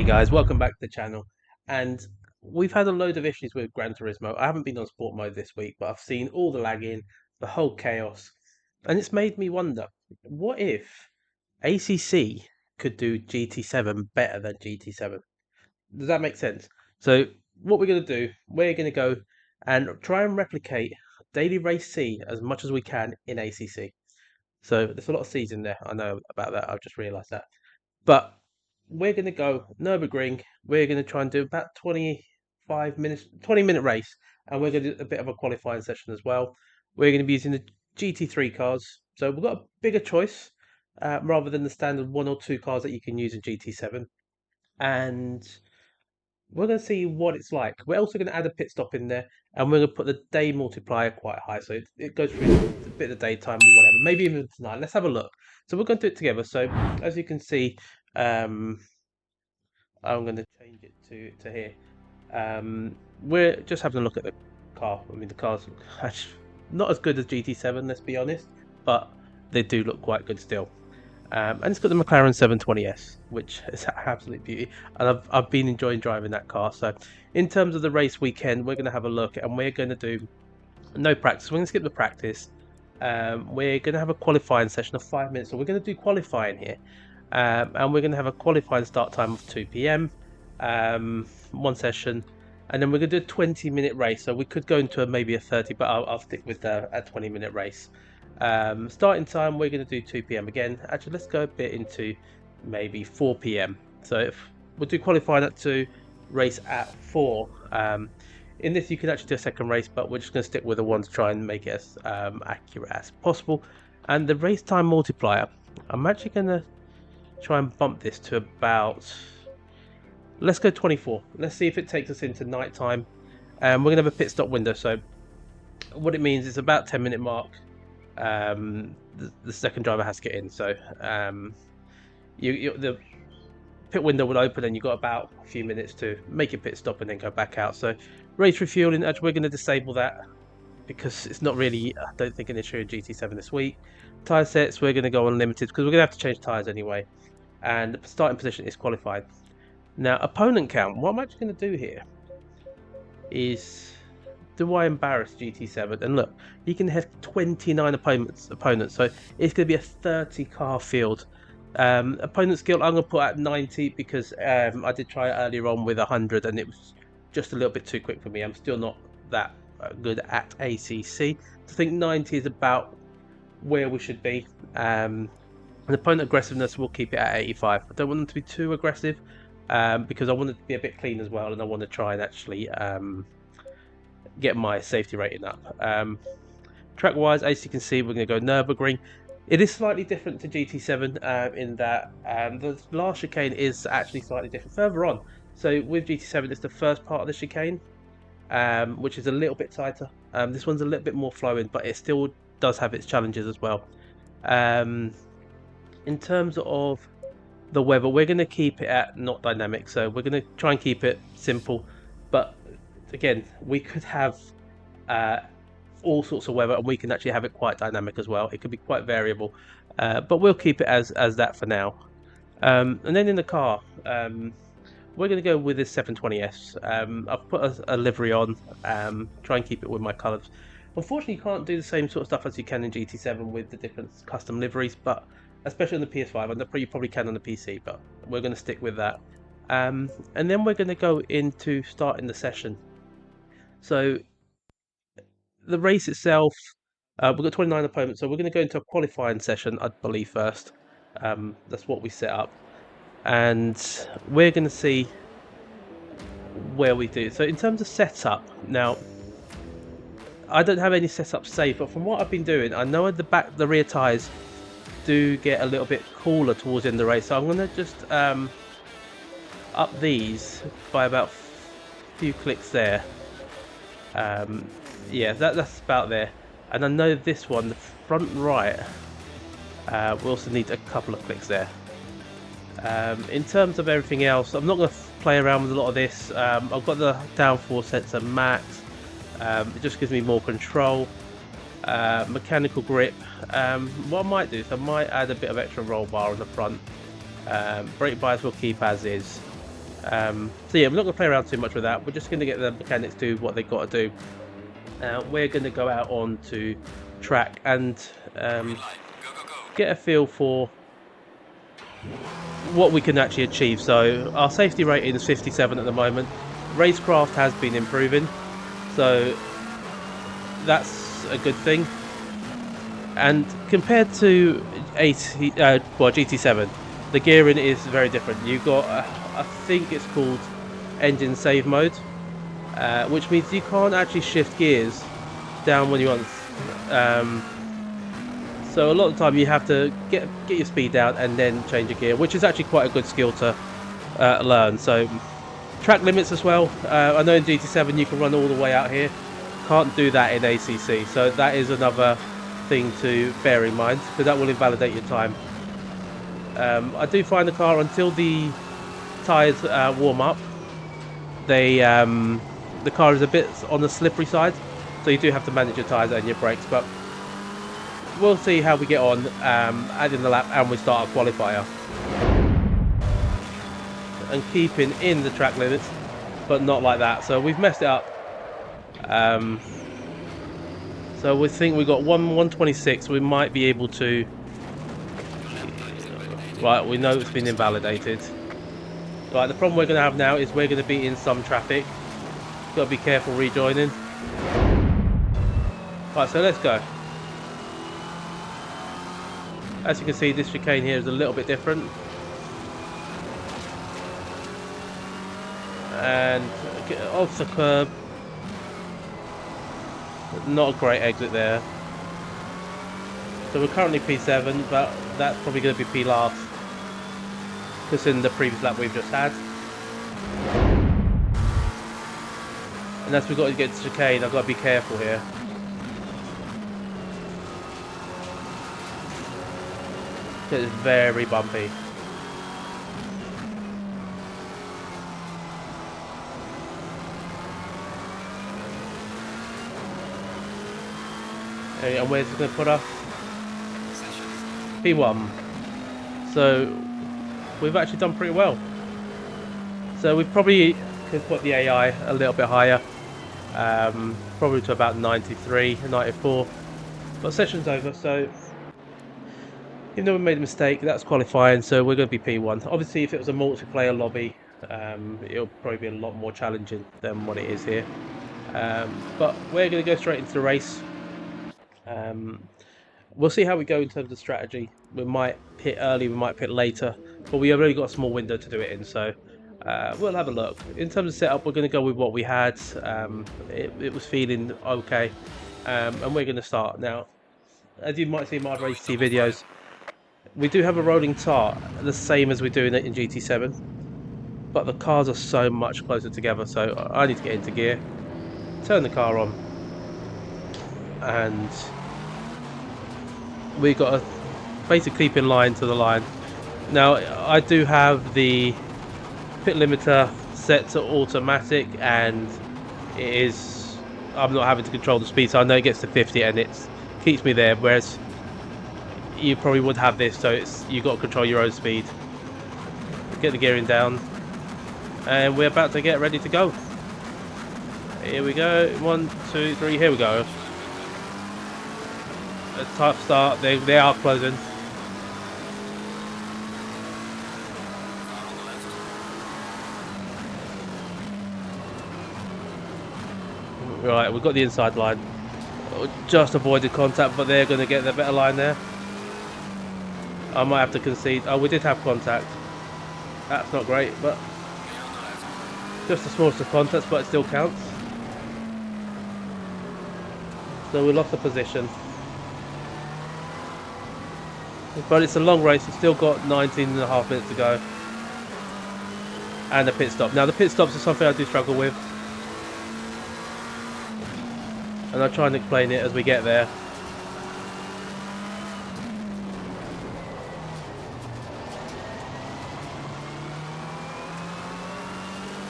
Hey guys, welcome back to the channel. And we've had a load of issues with Gran Turismo. I haven't been on sport mode this week, but I've seen all the lagging, the whole chaos, and it's made me wonder, what if ACC could do GT7 better than GT7? Does that make sense? So what we're going to do, we're going to go and try and replicate daily race C as much as we can in ACC. So there's a lot of C's in there. I know about that. I've just realised that. But we're going to go Nürburgring. We're going to try and do about 25 minutes, 20-minute race, and we're going to do a bit of a qualifying session as well. We're going to be using the GT3 cars, so we've got a bigger choice rather than the standard one or two cars that you can use in GT7. And we're going to see what it's like. We're also going to add a pit stop in there, and we're going to put the day multiplier quite high, so it goes through a bit of daytime or whatever, maybe even tonight. Let's have a look. So we're going to do it together. So as you can see, I'm going to change it to here. We're just having a look at the car. I mean, the car's not as good as GT7, let's be honest, but they do look quite good still. And it's got the McLaren 720S, which is an absolute beauty, and I've been enjoying driving that car. So in terms of the race weekend, we're going to have a look, and we're going to do no practice. We're going to skip the practice. We're going to have a qualifying session of 5 minutes, so we're going to do qualifying here. And we're going to have a qualifying start time of 2 p.m. One session, and then we're going to do a 20-minute race. So we could go into maybe a 30, but I'll stick with a 20-minute race. Starting time, we're going to do 2 p.m. again. Actually, let's go a bit into maybe 4 p.m. So if we'll do qualifying at 2, race at 4. In this, you can actually do a second race, but we're just going to stick with the one to try and make it as accurate as possible. And the race time multiplier, I'm actually going to try and bump this to about, let's go 24. Let's see if it takes us into night time. We're going to have a pit stop window. So what it means is about 10-minute mark. The second driver has to get in. So the pit window will open, and you've got about a few minutes to make your pit stop and then go back out. So race refueling, actually, we're going to disable that because it's not really, I don't think, an issue in GT7 this week. Tyre sets, we're going to go unlimited because we're going to have to change tyres anyway. And the starting position is qualified. Now, opponent count, what I'm actually going to do here is, do I embarrass GT7? And look, you can have 29 opponents, so it's going to be a 30 car field. Opponent skill, I'm going to put at 90 because I did try it earlier on with 100 and it was just a little bit too quick for me. I'm still not that good at ACC. I think 90 is about where we should be. And opponent aggressiveness, we'll keep it at 85. I don't want them to be too aggressive because I want it to be a bit clean as well, and I want to try and actually get my safety rating up. Track wise, as you can see, we're going to go Nürburgring. It is slightly different to GT7 in that the last chicane is actually slightly different further on. So with GT7, it's the first part of the chicane, which is a little bit tighter. This one's a little bit more flowing, but it still does have its challenges as well. In terms of the weather, we're going to keep it at not dynamic, so we're going to try and keep it simple. But again, we could have all sorts of weather, and we can actually have it quite dynamic as well. It could be quite variable, but we'll keep it as that for now. And then in the car, we're going to go with this 720S. I've put a livery on, try and keep it with my colours. Unfortunately, you can't do the same sort of stuff as you can in GT7 with the different custom liveries, but especially on the PS5, and you probably can on the PC, but we're going to stick with that. And then we're going to go into starting the session. So the race itself, we've got 29 opponents, so we're going to go into a qualifying session, I believe, first. That's what we set up, and we're going to see where we do. So in terms of setup, now I don't have any setup saved, but from what I've been doing, I know at the rear tyres do get a little bit cooler towards the end of the race, so I'm going to just up these by about a few clicks there. Yeah, that's about there. And I know this one, the front right, we also need a couple of clicks there. In terms of everything else, I'm not going to play around with a lot of this. I've got the downforce sensor max. It just gives me more control. Mechanical grip. What I might do is I might add a bit of extra roll bar on the front. Brake bias will keep as is. So yeah, we're not going to play around too much with that. We're just going to get the mechanics do what they've got to do. We're going to go out onto track and get a feel for what we can actually achieve. So our safety rating is 57 at the moment. Racecraft has been improving, so that's a good thing. And compared to GT7, the gearing is very different. You've got, I think it's called engine save mode, which means you can't actually shift gears down when you want. So a lot of the time you have to get your speed down and then change your gear, which is actually quite a good skill to learn. So track limits as well. I know in GT7 you can run all the way out here. Can't do that in ACC. So that is another thing to bear in mind, because that will invalidate your time. I do find the car, until the tyres warm up, the car is a bit on the slippery side, so you do have to manage your tyres and your brakes. But we'll see how we get on adding the lap and we start our qualifier. And keeping in the track limits, but not like that. So we've messed it up. So we think we got 126. We might be able to. Right, we know it's been invalidated. Right, the problem we're going to have now is we're going to be in some traffic. Got to be careful rejoining. Right, so let's go. As you can see, this chicane here is a little bit different. And off the curb. Not a great exit there. So we're currently P7, but that's probably going to be P last, because in the previous lap we've just had. And as we've got to get to chicane, I've got to be careful here. It's very bumpy. And where's it going to put us? P1. So we've actually done pretty well. So we probably could put the AI a little bit higher, probably to about 93, 94. But session's over, so even though we made a mistake, that's qualifying, so we're going to be P1. Obviously, if it was a multiplayer lobby, it'll probably be a lot more challenging than what it is here. But we're going to go straight into the race. We'll see how we go in terms of strategy. We might pit early, we might pit later, but we have only got a small window to do it in, so we'll have a look. In terms of setup, we're going to go with what we had. It was feeling okay, and we're going to start now. As you might see in my race T videos, we do have a rolling start, the same as we do in GT7, but the cars are so much closer together, so I need to get into gear, turn the car on, and we've got to basically keep in line to the line. Now, I do have the pit limiter set to automatic, and I'm not having to control the speed, so I know it gets to 50 and it keeps me there, whereas you probably would have this, so you've got to control your own speed. Get the gearing down, and we're about to get ready to go. Here we go, 1, 2, 3, here we go. A tough start, they are closing. Right, we've got the inside line. Just avoided contact, but they're going to get the better line there. I might have to concede. Oh, we did have contact. That's not great, but just the smallest of contacts, but it still counts. So we lost the position. But it's a long race. We've still got 19.5 minutes to go. And a pit stop. Now, the pit stops are something I do struggle with. And I'll try and explain it as we get there.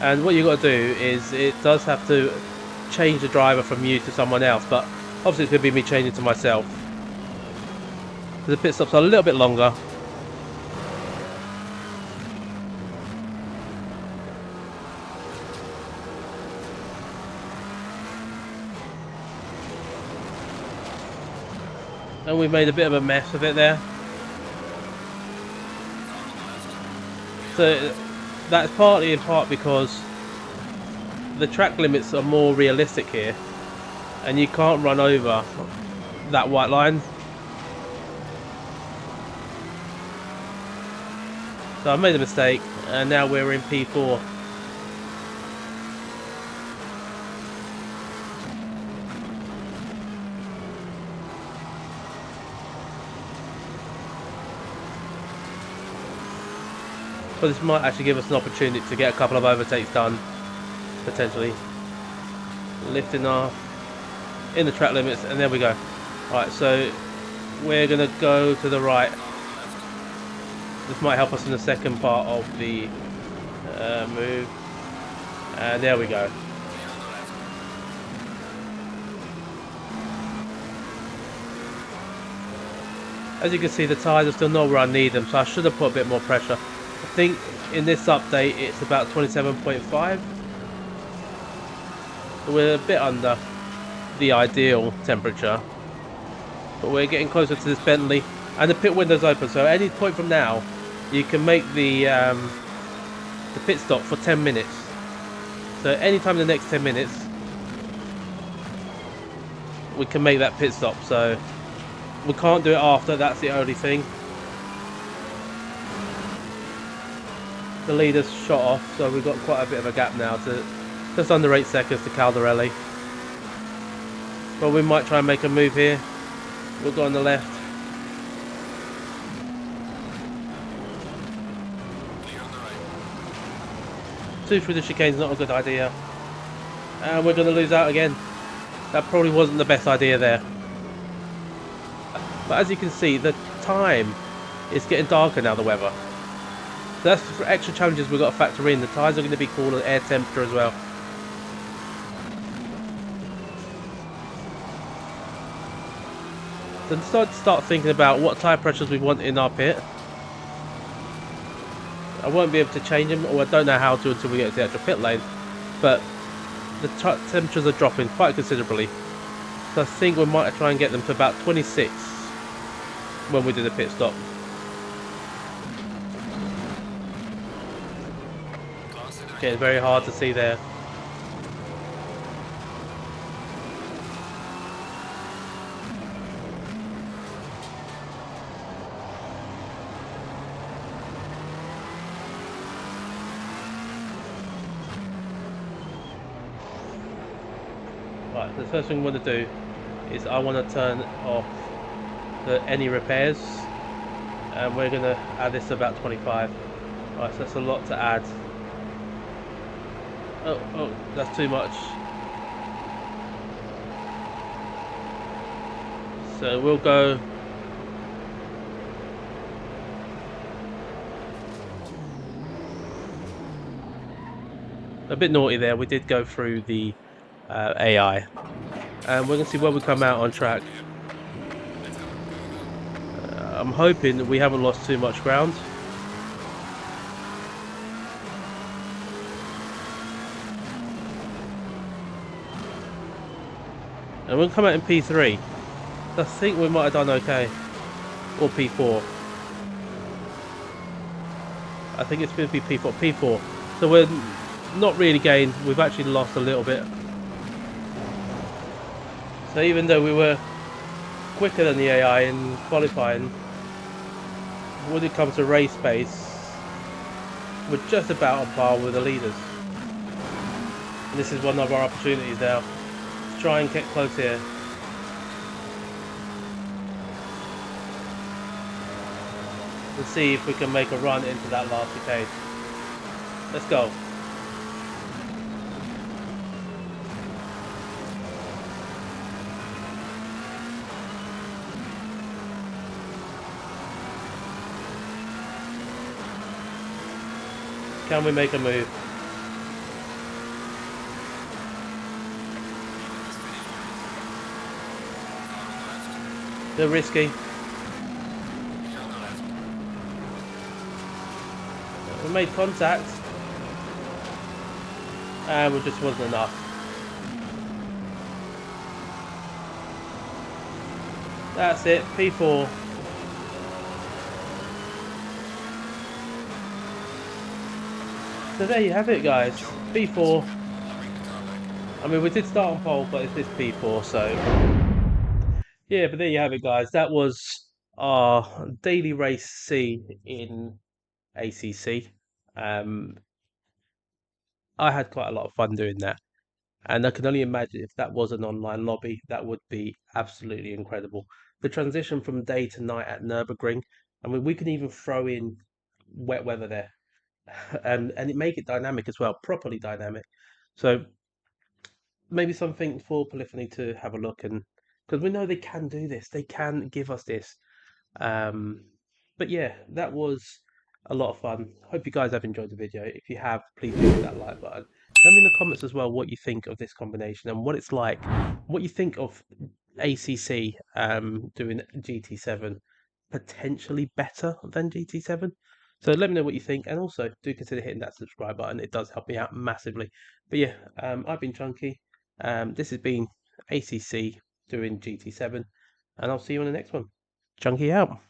And what you've got to do is, it does have to change the driver from you to someone else, but obviously it's going to be me changing to myself. The pit stops are a little bit longer. And we've made a bit of a mess of it there. So that's partly in part because the track limits are more realistic here, and you can't run over that white line. So I made a mistake, and now we're in P4. But this might actually give us an opportunity to get a couple of overtakes done, potentially. Lifting off in the track limits, and there we go. Right, so we're going to go to the right. This might help us in the second part of the move. And there we go. As you can see, the tyres are still not where I need them, so I should have put a bit more pressure. I think in this update it's about 27.5. So we're a bit under the ideal temperature. But we're getting closer to this Bentley. And the pit window's open, so at any point from now you can make the pit stop for 10 minutes. So anytime in the next 10 minutes we can make that pit stop. So we can't do it after, that's the only thing. The leader's shot off, so we've got quite a bit of a gap now to just under 8 seconds to Caldarelli. But we might try and make a move here. We'll go on the left. Two through the chicane is not a good idea. And we're going to lose out again. That probably wasn't the best idea there. But as you can see, the time is getting darker now, the weather. So that's for extra challenges we've got to factor in. The tyres are going to be cooler, air temperature as well. So start thinking about what tyre pressures we want in our pit. I won't be able to change them, or I don't know how to until we get to the actual pit lane. But the temperatures are dropping quite considerably. So I think we might try and get them to about 26 when we do the pit stop. Okay, it's very hard to see there. Right, the first thing we want to do is I want to turn off any repairs, and we're going to add this to about 25. Right, so that's a lot to add. Oh, that's too much. So we'll go a bit naughty there. We did go through the AI, and we're going to see where we come out on track. I'm hoping that we haven't lost too much ground. And we'll come out in P3. I think we might have done okay. Or P4. I think it's going to be P4. P4. So we're not really gained. We've actually lost a little bit. So even though we were quicker than the AI in qualifying, when it comes to race pace, we're just about on par with the leaders. And this is one of our opportunities now. Try and get close here. And see if we can make a run into that last chicane. Let's go. Can we make a move? They're risky. We made contact, and it just wasn't enough. That's it, P4. So there you have it, guys. P4. I mean, we did start on pole, but it is P4, so yeah. But there you have it, guys. That was our daily race C in ACC. Um, I had quite a lot of fun doing that. And I can only imagine if that was an online lobby, that would be absolutely incredible. The transition from day to night at Nürburgring, I mean, we can even throw in wet weather there, and it make it dynamic as well, properly dynamic. So maybe something for Polyphony to have a look, and because we know they can do this, they can give us this. Um, but yeah, that was a lot of fun. Hope you guys have enjoyed the video. If you have, please do hit that like button. Tell me in the comments as well what you think of this combination and what it's like, what you think of ACC doing GT7 potentially better than GT7. So let me know what you think, and also do consider hitting that subscribe button. It does help me out massively. But yeah, I've been Chunky. This has been ACC doing GT7, and I'll see you on the next one. Chunky out.